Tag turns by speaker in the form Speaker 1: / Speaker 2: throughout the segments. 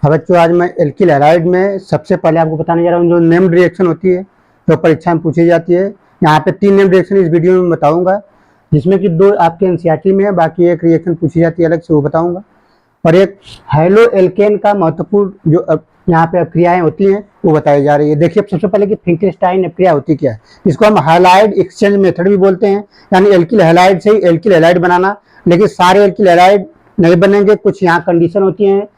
Speaker 1: हाँ बच्चों, आज मैं एल्किल हैलाइड में सबसे पहले आपको बताने जा रहा हूँ जो नेम्ड रिएक्शन होती है जो परीक्षा में पूछी जाती है। यहाँ पे 3 नेम्ड रिएक्शन इस वीडियो में बताऊंगा, जिसमें कि 2 आपके एनसीईआरटी में है, बाकी एक रिएक्शन पूछी जाती है अलग से, वो बताऊंगा। और एक हैलो एल्केन का महत्वपूर्ण जो यहाँ पे अभिक्रियाएं होती हैं वो बताई जा रही है। देखिए सबसे पहले कि फिंकलस्टाइन अभिक्रिया होती क्या है। इसको हम हैलाइड एक्सचेंज मेथड भी बोलते हैं, यानी एल्किल हैलाइड से ही एल्किल हैलाइड बनाना। लेकिन सारे एल्किल हैलाइड नहीं बनेंगे, कुछ यहाँ कंडीशन होती हैं,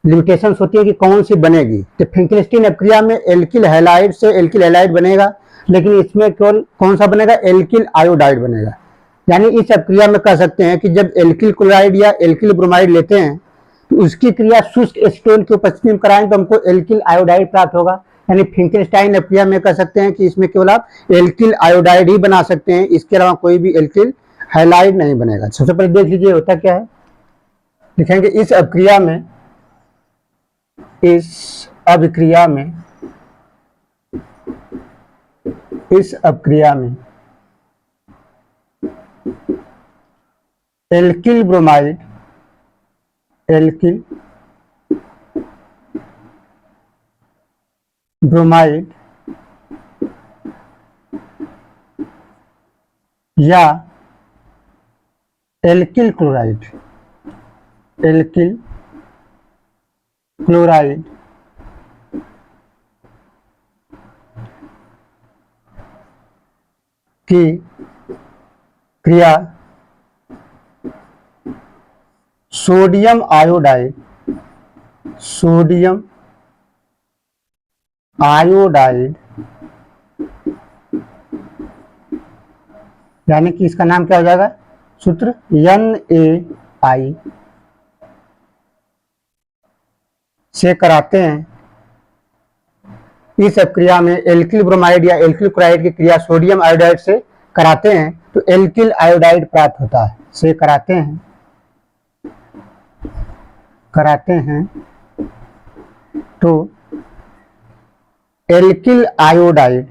Speaker 1: लिमिटेशंस होती है कि कौन सी बनेगी। तो फिंकलस्टीन अभिक्रिया में एल्किल हैलाइड से एल्किल हैलाइड बनेगा, लेकिन इसमें केवल कौन सा बनेगा, एल्किल आयोडाइड बनेगा। यानी इस अभिक्रिया में कह सकते हैं कि जब एल्किल क्लोराइड या एल्किल ब्रोमाइड लेते हैं तो उसकी क्रिया शुष्क एसीटोन की उपस्थिति में कराएं तो हमको एल्किल आयोडाइड प्राप्त होगा। यानी फिंकलस्टाइन अभिक्रिया में कह सकते हैं कि इसमें केवल आप एल्किल आयोडाइड ही बना सकते हैं, इसके अलावा कोई भी एल्किल हैलाइड नहीं बनेगा। सबसे पहले देख लीजिए होता क्या है। लिखेंगे इस अभिक्रिया में एल्किल ब्रोमाइड या एल्किल क्लोराइड की क्रिया सोडियम आयोडाइड यानी कि इसका नाम क्या हो जाएगा, सूत्र NaI से कराते हैं। इस अभिक्रिया में एल्किल ब्रोमाइड या एल्किल क्लोराइड की क्रिया सोडियम आयोडाइड से कराते हैं तो एल्किल आयोडाइड प्राप्त होता है। से कराते हैं तो एल्किल आयोडाइड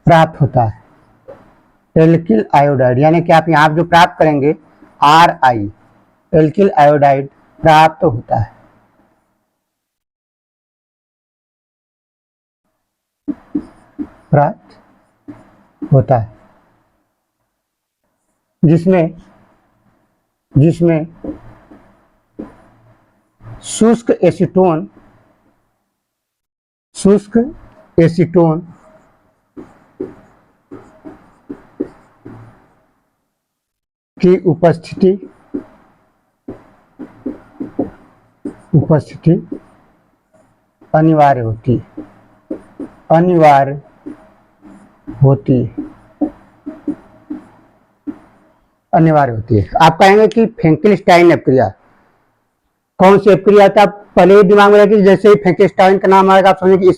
Speaker 1: प्राप्त होता है। एल्किल आयोडाइड यानी कि आप यहाँ जो प्राप्त करेंगे RI, एल्किल आयोडाइड प्राप्त होता है। जिसमें शुष्क एसीटोन की उपस्थिति अनिवार्य होती है। आप कहेंगे कि फिंकलस्टाइन अभिक्रिया कौन सी अभिक्रिया है, आप पहले ही दिमाग में रखिए। जैसे ही फिंकलस्टाइन का नाम आएगा आप समझिए कि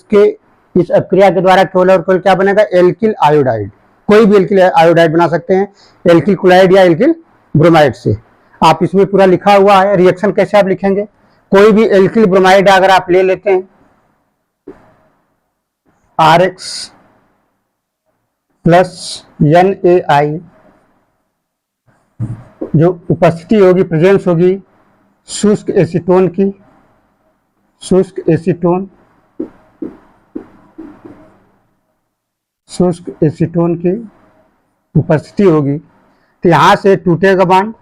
Speaker 1: इस अभिक्रिया के द्वारा केवल और केवल क्या बनेगा, एल्किल आयोडाइड। कोई भी एल्किल आयोडाइड बना सकते हैं एल्किल क्लोराइड या एल्किल ब्रोमाइड से। आप इसमें पूरा लिखा हुआ है। रिएक्शन कैसे आप लिखेंगे, कोई भी एल्किल ब्रोमाइड अगर आप ले लेते हैं RX प्लस NaI, जो उपस्थिति होगी, प्रेजेंस होगी शुष्क एसीटोन की उपस्थिति होगी, तो यहाँ से टूटेगा बॉन्ड,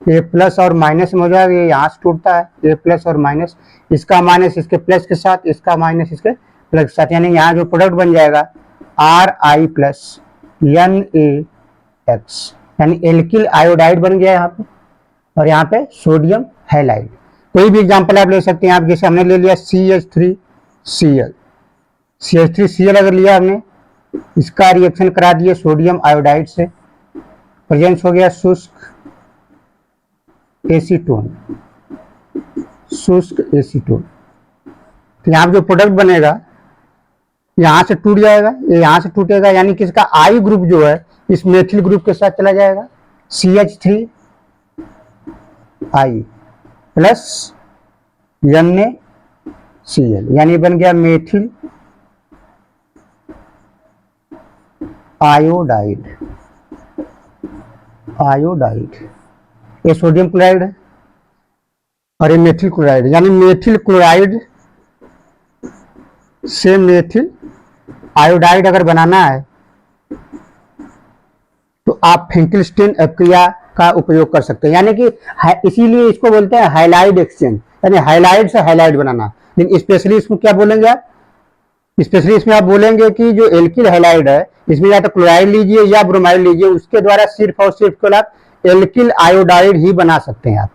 Speaker 1: ये प्लस और माइनस में हो जाएगा। ये यहाँ से टूटता है, ये प्लस और माइनस, इसका माइनस इसके प्लस के साथ, इसका माइनस इसके प्लस के साथ, यानी यहाँ जो प्रोडक्ट बन जाएगा RI प्लस NaX, यानी एल्किल आयोडाइड बन गया यहाँ पे, और यहाँ पे सोडियम हैलाइड। कोई भी एग्जांपल आप ले सकते हैं। आप जैसे हमने ले लिया CH3Cl अगर लिया हमने, इसका रिएक्शन करा दिए सोडियम आयोडाइड से, प्रेजेंस हो गया शुष्क एसीटोन। तो यहाँ जो प्रोडक्ट बनेगा यहाँ से टूट जाएगा, ये यहाँ से टूटेगा, यानी कि इसका I ग्रुप जो है इस मेथिल ग्रुप के साथ चला जाएगा, CH3I प्लस NaCl, यानी बन गया मेथिल आयोडाइड, आयोडाइड, ये सोडियम क्लोराइड है और ये मेथिल क्लोराइड, यानी मेथिल क्लोराइड से मेथिल आयोडाइड अगर बनाना है तो आप फिंकलस्टीन अपक्रिया का उपयोग कर सकते हैं, यानी कि इसीलिए इसको बोलते हैं हाइलाइड एक्सचेंज, यानी हाइलाइड से हाइलाइड बनाना। लेकिन स्पेशली इसमें क्या बोलेंगे आप, स्पेशली इसमें आप बोलेंगे कि जो एल्किल हाइलाइड है इसमें या तो क्लोराइड लीजिए या ब्रोमाइड लीजिए, उसके द्वारा सिर्फ और सिर्फ केवल आप एल्किल आयोडाइड ही बना सकते हैं। आप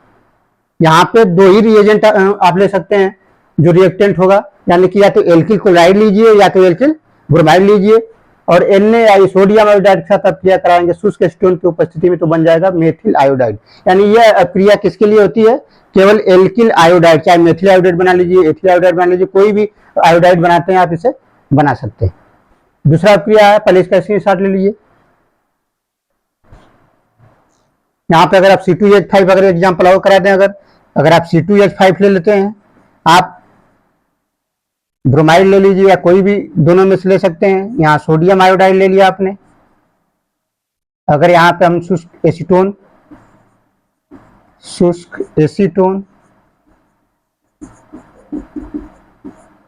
Speaker 1: यहाँ पे दो ही रिएजेंट आप ले सकते हैं जो रिएक्टेंट होगा, यानी कि या तो एल्किल क्लोराइड लीजिए या तो एल्किल ब्रोमाइड लीजिए, और Na सोडियम आयोडाइड के साथ अपक्रिया कराएंगे शुष्क एसीटोन की उपस्थिति में, तो बन जाएगा मेथिल आयोडाइड। यानी यह अपक्रिया किसके लिए होती है, केवल एल्किल आयोडाइड, चाहे मेथिल आयोडाइड बना लीजिए, एथिल आयोडाइड बना लीजिए, कोई भी आयोडाइड बनाते हैं आप इसे बना सकते हैं। दूसरा अपक्रिया है, पहले इसका स्क्रीनशॉट ले लीजिए। यहाँ पे अगर आप C2H5 अगर एग्जाम्पल और करा दें, अगर आप C2H5 ले लेते हैं, आप ब्रोमाइड ले लीजिए या कोई भी दोनों में से ले सकते हैं। यहाँ सोडियम आयोडाइड ले लिया आपने, अगर यहाँ पे हम शुष्क एसीटोन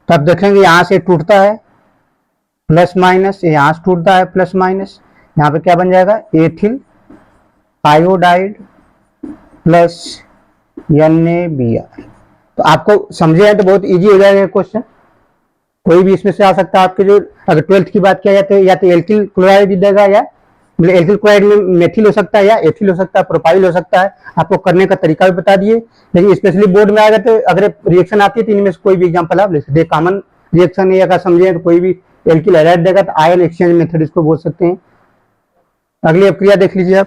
Speaker 1: तब देखेंगे यहाँ से टूटता है प्लस माइनस, यहाँ से टूटता है प्लस माइनस, यहाँ पे क्या बन जाएगा एथिल आयोडाइड प्लस NaBr। तो आपको समझे हैं तो बहुत इजी हो जाएगा क्वेश्चन, कोई भी इसमें से आ सकता है। आपके जो अगर 12th की बात किया जाए तो या तो एल्किल क्लोराइड देगा, या मतलब एल्किल क्लोराइड में मेथिल हो सकता है या एथिल हो सकता है, प्रोपाइल हो सकता है। आपको करने का तरीका भी बता दिए, लेकिन स्पेशली बोर्ड में आएगा तो अगर रिएक्शन आती है तो इनमें से कोई भी एग्जाम्पल आप ले सकते हैं। कॉमन रिएक्शन है अगर समझे तो कोई भी एल्किल हाइलाइड देगा तो आयन एक्सचेंज मेथड इसको बोल सकते हैं। अगली अपक्रिया देख लीजिए आप,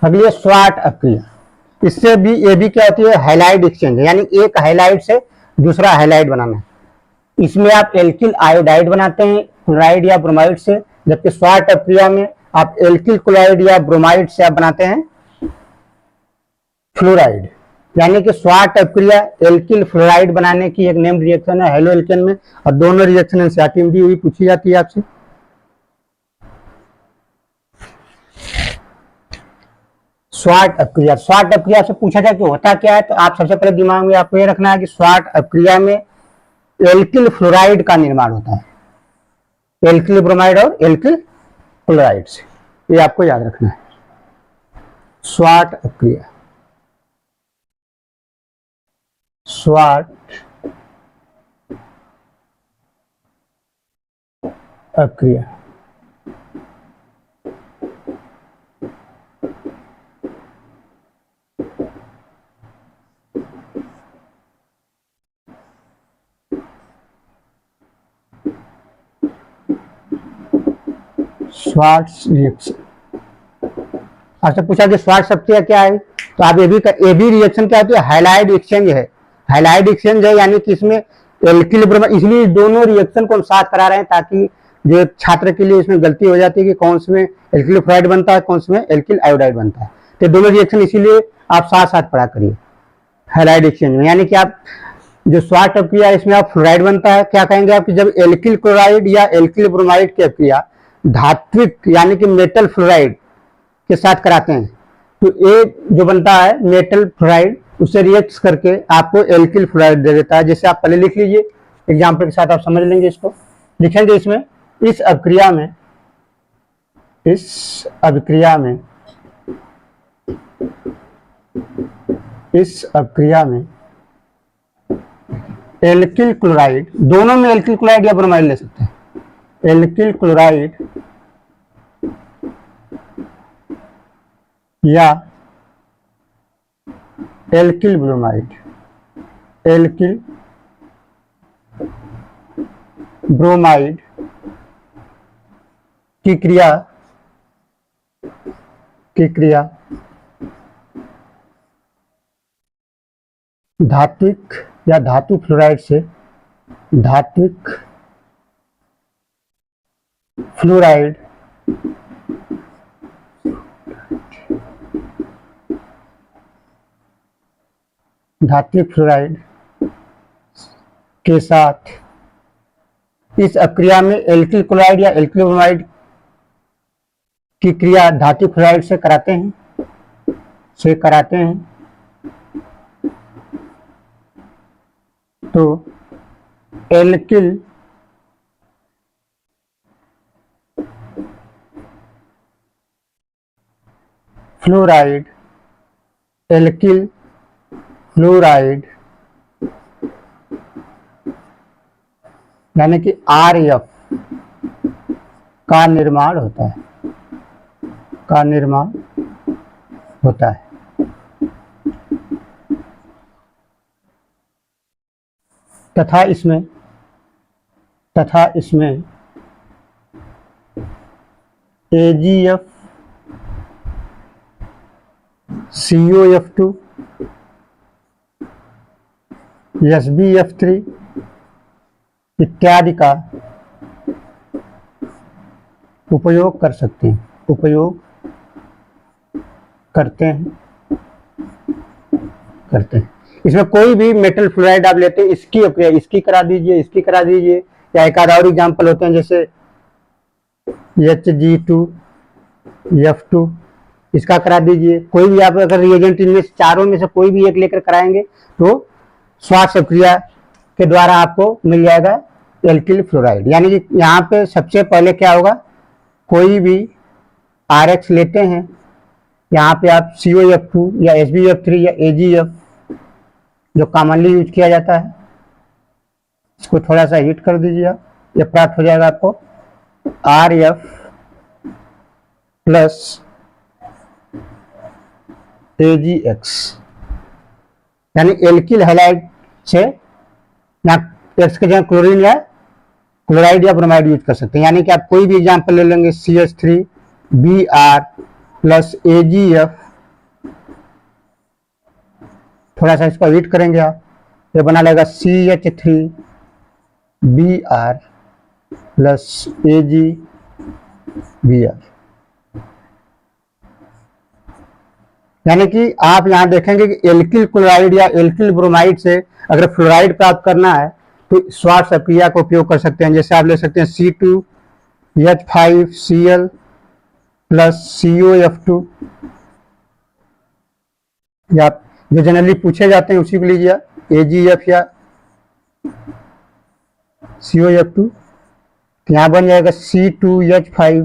Speaker 1: अगली है स्वाट अपक्रिया। इससे भी ये भी क्या होती है, हाइलाइड एक्सचेंज, यानी एक हाइलाइड से दूसरा हाइलाइड बनाना। इसमें आप एल्किल आयोडाइड बनाते हैं क्लोराइड या ब्रोमाइड से, जबकि स्वाट अपक्रिया में आप एल्किल क्लोराइड या ब्रोमाइड से आप बनाते हैं फ्लोराइड। यानी कि स्वाट अपक्रिया एल्किल फ्लोराइड बनाने की एक नेम्ड रिएक्शन है हेलो एल्केन में, और दोनों रिएक्शन एनसीईआरटी में दी हुई पूछी जाती है आपसे। स्वाट अपक्रिया, स्वाट अपक्रिया से पूछा जाए कि होता क्या है, तो आप सबसे पहले दिमाग में आपको ये रखना है कि स्वाट अपक्रिया में एल्किल फ्लोराइड का निर्माण होता है, एल्किल ब्रोमाइड और एल्किल क्लोराइड से, ये आपको याद रखना है। स्वाट अपक्रिया, स्वाट अपक्रिया, स्वार्ट्स रिएक्शन। आपसे पूछा कि स्वार्ट्स अपक्रिया क्या है, तो आप ए बी रिएक्शन क्या होती है, हाइलाइड एक्सचेंज है। हाइलाइड एक्सचेंज है यानी कि इसमें एल्किल ब्रोमाइड, इसलिए दोनों रिएक्शन को हम साथ करा रहे हैं ताकि जो छात्र के लिए इसमें गलती हो जाती है कि कौन से में एल्किल फ्लोराइड बनता है, कौन से में एल्किल आयोडाइड बनता है। तो दोनों रिएक्शन इसीलिए आप साथ साथ पढ़ा करिए हाइलाइड एक्सचेंज में। यानी कि आप जो स्वाट अपक्रिया इसमें आप फ्लोराइड बनता है, क्या कहेंगे आप कि जब एल्किल क्लोराइड या एल्किल ब्रोमाइड की अपक्रिया धात्विक यानी कि मेटल फ्लोराइड के साथ कराते हैं, तो ए जो बनता है मेटल फ्लोराइड उससे रिएक्ट करके आपको एल्किल फ्लोराइड दे देता है। जैसे आप पहले लिख लीजिए एग्जाम्पल के साथ, आप समझ लेंगे इसको। लिखेंगे इसमें इस अपक्रिया में एल्किल क्लोराइड, दोनों में एल्किल क्लोराइड या ब्रोमाइड ले सकते हैं, एल्किल क्लोराइड या एल्किल ब्रोमाइड, एल्किल ब्रोमाइड की क्रिया धात्विक या धातु फ्लोराइड से धात्विक फ्लोराइड के साथ इस अक्रिया में एल्किल क्लोराइड या एल्किल ब्रोमाइड की क्रिया धातु क्लोराइड से कराते हैं तो एल्किल फ्लोराइड यानी कि RF का निर्माण होता है। तथा इसमें AgF COF2 SbF3 इत्यादि का उपयोग करते हैं। इसमें कोई भी मेटल फ्लोराइड आप लेते हैं, इसकी करा दीजिए, या एक आध और एग्जाम्पल होते हैं जैसे Hg2F2 इसका करा दीजिए। कोई भी आप अगर रिएजेंट इनमें से चारों में से कोई भी एक लेकर कराएंगे तो स्वार्ट्ज क्रिया के द्वारा आपको मिल जाएगा एल्किल फ्लोराइड। यानी कि यहाँ पे सबसे पहले क्या होगा, कोई भी RX लेते हैं, यहाँ पे आप COF2 या SbF3 या AgF जो कॉमनली यूज किया जाता है, इसको थोड़ा सा हीट कर दीजिए आप, ये प्राप्त हो जाएगा आपको RF प्लस AgX। यानी एल्किल हैलाइड से एक्स के जगह क्लोरीन या क्लोराइड या ब्रोमाइड यूज कर सकते हैं। यानी कि आप कोई भी एग्जाम्पल ले लेंगे CH3Br प्लस AgF, थोड़ा सा इसको हीट करेंगे आप, ये बना लेगा CH3Br प्लस AgBr। यानी कि आप यहाँ देखेंगे कि एल्किल क्लोराइड या एल्किल ब्रोमाइड से अगर फ्लोराइड प्राप्त करना है तो स्वार्ट्ज क्रिया का उपयोग कर सकते हैं। जैसे आप ले सकते हैं C2H5Cl प्लस COF2, या जो जनरली पूछे जाते हैं उसी को लीजिए, AgF या COF2, तो यहाँ बन जाएगा C2H5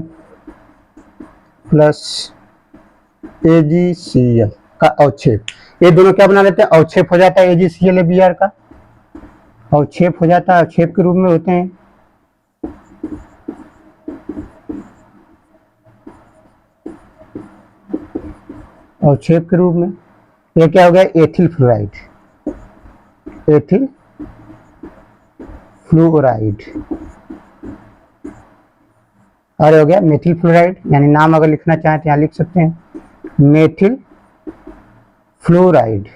Speaker 1: प्लस AgCl का अवक्षेप। ये दोनों क्या बना लेते हैं, अवक्षेप हो जाता है, AgCl Br का अवक्षेप हो जाता है, अवक्षेप के रूप में होते हैं। अवक्षेप के रूप में ये क्या हो गया, एथिल फ्लोराइड, और हो गया मेथिल फ्लोराइड। यानी नाम अगर लिखना चाहें तो यहाँ लिख सकते हैं मेथिल फ्लोराइड।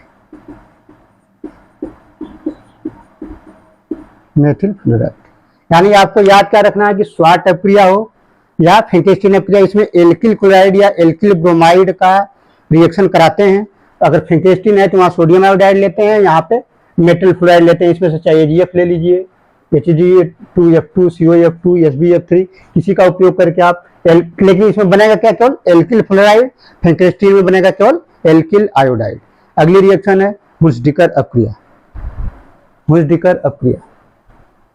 Speaker 1: यानी आपको याद क्या रखना है कि स्वार्ट अपक्रिया हो या फेंकेस्टीन अपक्रिया, इसमें एल्किल क्लोराइड या एल्किल ब्रोमाइड का रिएक्शन कराते हैं। अगर फेंकेस्टीन है तो वहाँ सोडियम आयोडाइड लेते हैं, यहाँ पे मेटल फ्लोराइड लेते हैं। इसमें से चाहे AgF ले लीजिए, Hg2F2 COF2 SbF3, किसी का उपयोग करके आप लेकिन इसमें बनेगा क्या, केवल एल्किल फ्लोराइड। फेंकेस्टीन में बनेगा केवल एल्किल आयोडाइड। अगली रिएक्शन है हुल्सडीकर अपक्रिया।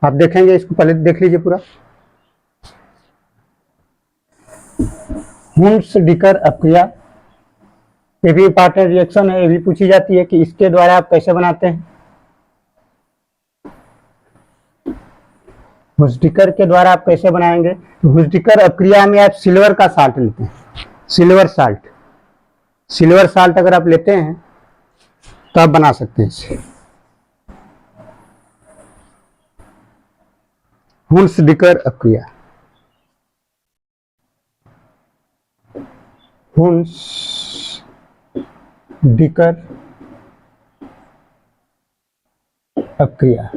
Speaker 1: आप देखेंगे, इसको पहले देख लीजिए पूरा। हुल्सडीकर अपक्रिया ये भी इंपॉर्टेंट रिएक्शन है, ये भी पूछी जाती है कि इसके द्वारा आप कैसे बनाते हैं। हुल्सडीकर के द्वारा आप कैसे बनाएंगे, तो हुल्सडीकर अपक्रिया में आप सिल्वर का साल्ट लेते हैं, सिल्वर साल्ट अगर आप लेते हैं तो आप बना सकते हैं इसे। हुल्सडीकर अपक्रिया, हुल्सडीकर अपक्रिया,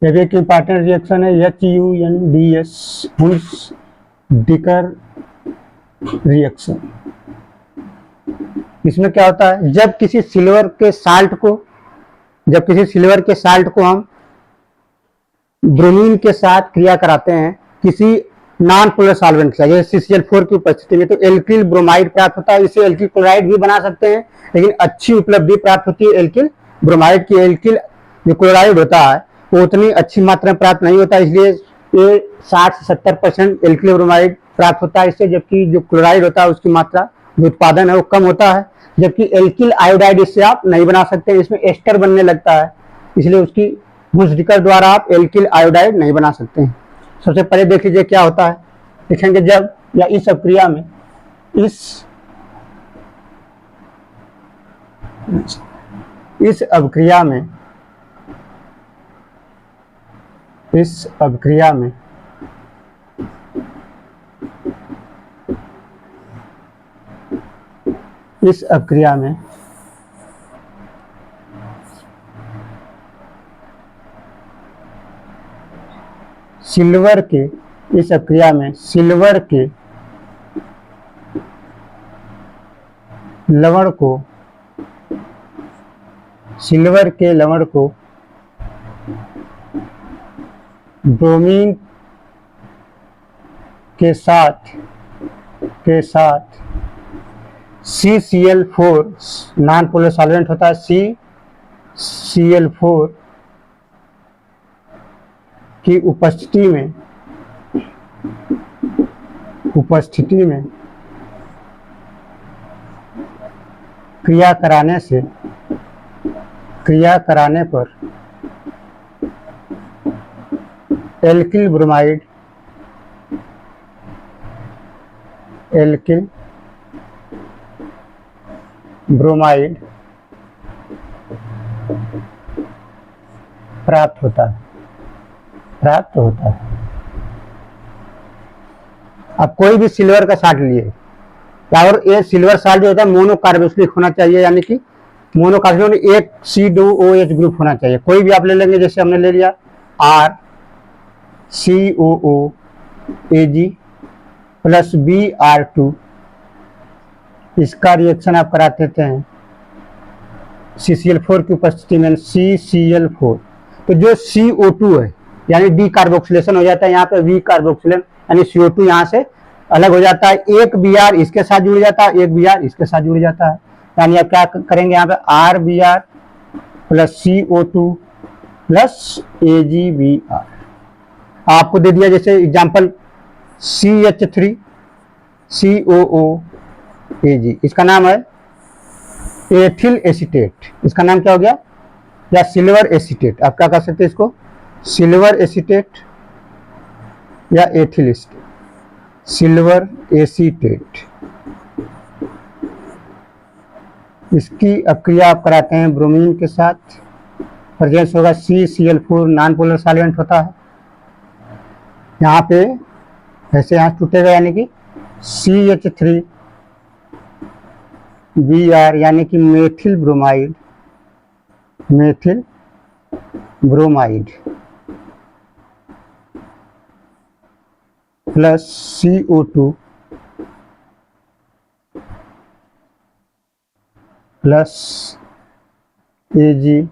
Speaker 1: ये भी एक इंपॉर्टेंट रिएक्शन है, HUNDS, हुल्सडीकर रिएक्शन। इसमें क्या होता है, जब किसी सिल्वर के साल्ट को हम ब्रोमीन के साथ क्रिया कराते हैं किसी नॉन पोलर सॉल्वेंट के साथ, जैसे CCl4 की उपस्थिति में, तो एल्किल ब्रोमाइड प्राप्त होता है। इसे एल्किल क्लोराइड भी बना सकते हैं, लेकिन अच्छी उपलब्धि प्राप्त होती है एल्किल ब्रोमाइड की। एल्किल जो क्लोराइड होता है वो उतनी अच्छी मात्रा में प्राप्त नहीं होता, इसलिए ये 60 से 70% एल्किल ब्रोमाइड प्राप्त होता है इससे, जबकि जो क्लोराइड होता है उसकी मात्रा जो उत्पादन है वो कम होता है। जबकि एल्किल आयोडाइड इससे आप नहीं बना सकते, इसमें एस्टर बनने लगता है, इसलिए उसकी हुंसडीकर द्वारा आप एल्किल आयोडाइड नहीं बना सकते हैं। सबसे पहले देख लीजिए क्या होता है, देखेंगे जब या इस अभिक्रिया में इस अभिक्रिया में सिल्वर के लवण को ब्रोमीन के साथ CCl4 नॉन पोलर सॉल्वेंट होता है, CCl4 की उपस्थिति में क्रिया कराने पर एल्किल ब्रोमाइड प्राप्त होता है। अब कोई भी सिल्वर का साल्ट लिए, और ये सिल्वर साल्ट जो होता है मोनोकार्बोक्सिलिक होना चाहिए, यानी कि मोनोकार्बोक्सिलिक एक C2OH ग्रुप होना चाहिए। कोई भी आप ले लेंगे, जैसे हमने ले लिया RCOOAg प्लस Br2, इसका रिएक्शन आप करा देते हैं CCl4 की उपस्थिति में CCl4, तो जो CO2 है यानी डी कार्बोक्सिलेशन हो जाता है, यहाँ पे वी कार्बोक्सिलेशन यानी CO2 यहाँ से अलग हो जाता है, एक Br इसके साथ जुड़ जाता है, एक Br इसके साथ जुड़ जाता है, यानी आप क्या करेंगे यहाँ पे RBr plus CO2 plus AgBr। आपको दे दिया जैसे एग्जाम्पल CH3COOAg, इसका नाम है एथिल एसीटेट, इसका नाम क्या हो गया, या सिल्वर एसीटेट। आप क्या कर सकते हैं इसको, सिल्वर एसीटेट या एथिल एसीटेट, सिल्वर एसीटेट। इसकी अभिक्रिया आप कराते हैं ब्रोमीन के साथ, प्रेजेंस होगा CCl4 नॉन पोलर सॉल्वेंट होता है, यहाँ पे ऐसे यहाँ टूटेगा, यानी कि CH3Br यानी कि methyl bromide plus CO2 plus AgBr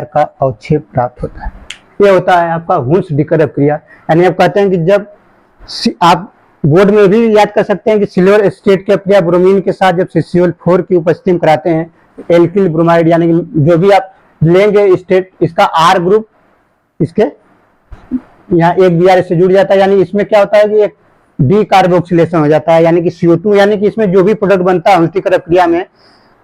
Speaker 1: का अवक्षेप प्राप्त होता है। ये होता है आपका हुंसडीकर अभिक्रिया। यानी आप कहते हैं कि जब आप बोर्ड में भी याद कर सकते हैं कि सिल्वर एसीटेट की अभिक्रिया ब्रोमीन के साथ जब CCl4 की उपस्थिति में कराते हैं, एल्किल ब्रोमाइड यानी कि जो भी आप लेंगे स्टेट, इसका R ग्रुप इसके यहाँ एक Br से जुड़ जाता है, यानी इसमें क्या होता है कि एक डी कार्बोक्सिलेशन हो जाता है, यानी कि CO2, यानी कि इसमें जो भी प्रोडक्ट बनता है हुंसडीकर अभिक्रिया में,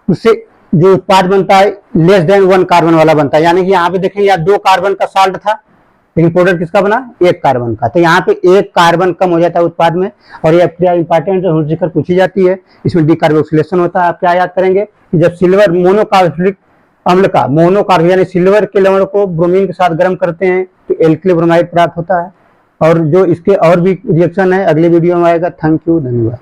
Speaker 1: उससे जो उत्पाद बनता है लेस देन 1 कार्बन वाला बनता है। यानी कि यहाँ पे देखेंगे यहाँ 2 कार्बन का साल्ट था, लेकिन प्रोडक्ट किसका बना, 1 कार्बन का, तो यहाँ पे 1 कार्बन कम हो जाता है उत्पाद में। और ये अभिक्रिया इंपॉर्टेंट है, हुंसडीकर पूछी जाती है, इसमें डी कार्बोक्सिलेशन होता है। आप क्या याद करेंगे कि जब सिल्वर मोनोकार्बोक्सिलिक अम्ल का मोनोकार्ब यानी सिल्वर के लवण को ब्रोमीन के साथ गर्म करते हैं तो एल्किल ब्रोमाइड प्राप्त होता है। और जो इसके और भी रिएक्शन है अगले वीडियो में आएगा। थैंक यू, धन्यवाद।